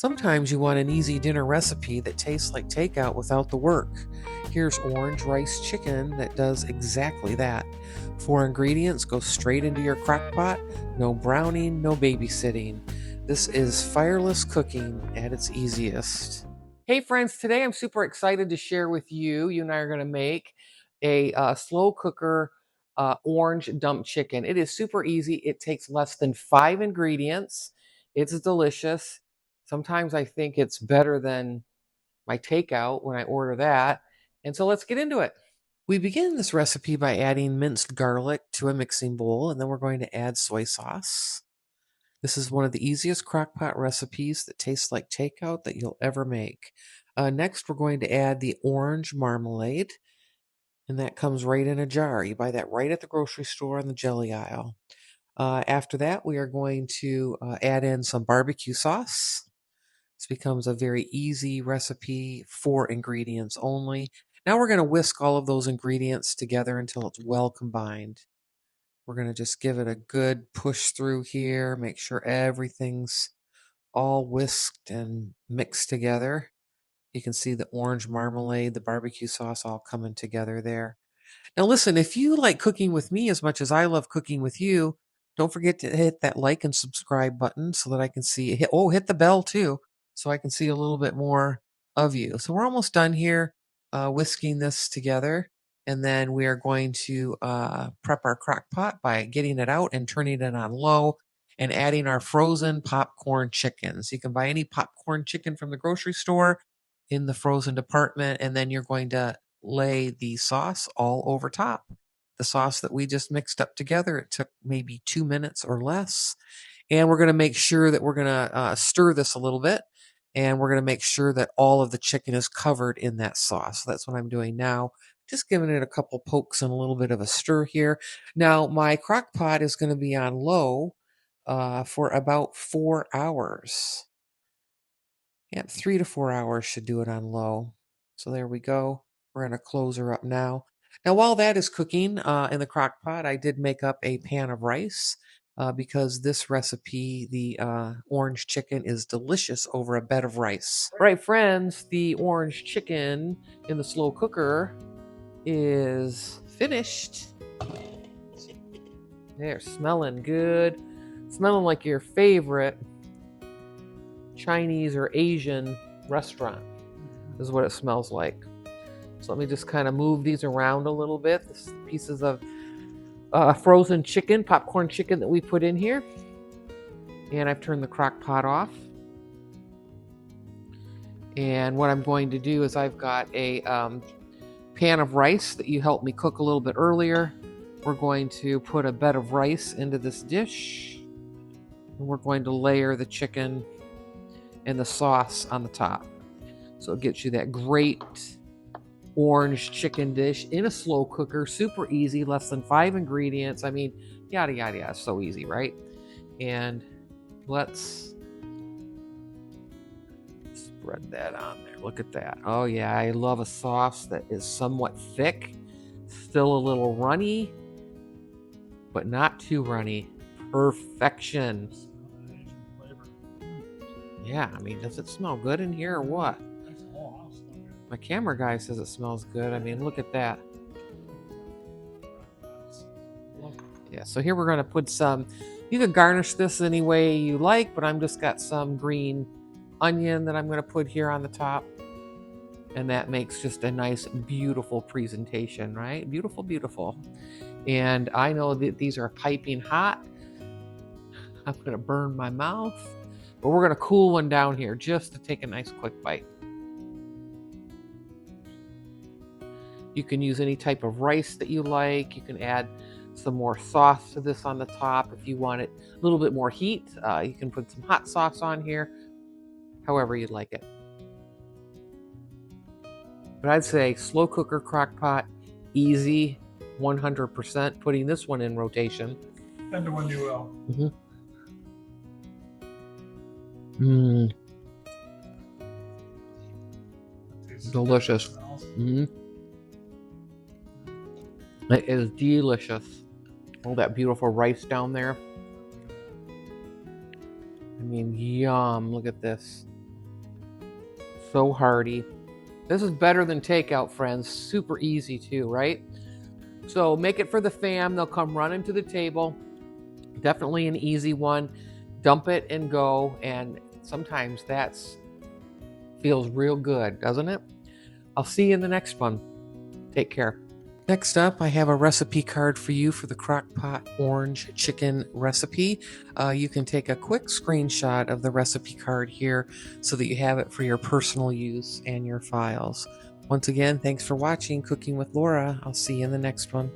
Sometimes you want an easy dinner recipe that tastes like takeout without the work. Here's orange rice chicken that does exactly that. 4 ingredients go straight into your crock pot. No browning, no babysitting. This is fireless cooking at its easiest. Hey friends, today I'm super excited to share with you. You and I are going to make a slow cooker orange dump chicken. It is super easy. It takes less than 5 ingredients. It's delicious. Sometimes I think it's better than my takeout when I order that. And so let's get into it. We begin this recipe by adding minced garlic to a mixing bowl, and then we're going to add soy sauce. This is one of the easiest crockpot recipes that tastes like takeout that you'll ever make. Next, we're going to add the orange marmalade, and that comes right in a jar. You buy that right at the grocery store in the jelly aisle. After that, we are going to add in some barbecue sauce. This becomes a very easy recipe, 4 ingredients only. Now we're going to whisk all of those ingredients together until it's well combined. We're going to just give it a good push through here, make sure everything's all whisked and mixed together. You can see the orange marmalade, the barbecue sauce all coming together there. Now listen, if you like cooking with me as much as I love cooking with you, don't forget to hit that like and subscribe button so that I can see, hit the bell too, so I can see a little bit more of you. So we're almost done here whisking this together. And then we are going to prep our crock pot by getting it out and turning it on low and adding our frozen popcorn chickens. You can buy any popcorn chicken from the grocery store in the frozen department, and then you're going to lay the sauce all over top. The sauce that we just mixed up together, it took maybe 2 minutes or less. And we're going to make sure that we're going to stir this a little bit. And we're going to make sure that all of the chicken is covered in that sauce. So that's what I'm doing now. Just giving it a couple pokes and a little bit of a stir here. Now, my crock pot is going to be on low for about 4 hours. Yeah, 3 to 4 hours should do it on low. So there we go. We're going to close her up now. Now, while that is cooking in the crock pot, I did make up a pan of rice because this recipe, the orange chicken, is delicious over a bed of rice. All right, friends, the orange chicken in the slow cooker is finished. They're smelling good. Smelling like your favorite Chinese or Asian restaurant is what it smells like. So let me just kind of move these around a little bit. This is pieces of frozen chicken, popcorn chicken that we put in here. And I've turned the crock pot off. And what I'm going to do is I've got a pan of rice that you helped me cook a little bit earlier. We're going to put a bed of rice into this dish. And we're going to layer the chicken and the sauce on the top. So it gets you that great orange chicken dish in a slow cooker, super easy, less than 5 ingredients. I mean, yada, yada, yada, so easy, right? And let's spread that on there. Look at that. Oh yeah, I love a sauce that is somewhat thick, still a little runny, but not too runny. Perfection. Yeah, I mean, does it smell good in here or what? My camera guy says it smells good. I mean, look at that. Yeah, so here we're going to put some, you can garnish this any way you like, but I'm just got some green onion that I'm going to put here on the top. And that makes just a nice, beautiful presentation, right? Beautiful, beautiful. And I know that these are piping hot. I'm going to burn my mouth. But we're going to cool one down here just to take a nice quick bite. You can use any type of rice that you like. You can add some more sauce to this on the top if you want it a little bit more heat. You can put some hot sauce on here, however you'd like it. But I'd say slow cooker, crock pot, easy, 100%. Putting this one in rotation. And the one you will. Delicious. It is delicious. All that beautiful rice down there. I mean, yum. Look at this. So hearty. This is better than takeout, friends. Super easy too, right? So make it for the fam. They'll come running to the table. Definitely an easy one. Dump it and go. And sometimes that's feels real good, doesn't it? I'll see you in the next one. Take care. Next up, I have a recipe card for you for the Crockpot orange chicken recipe. You can take a quick screenshot of the recipe card here so that you have it for your personal use and your files. Once again, thanks for watching Cooking with Laura. I'll see you in the next one.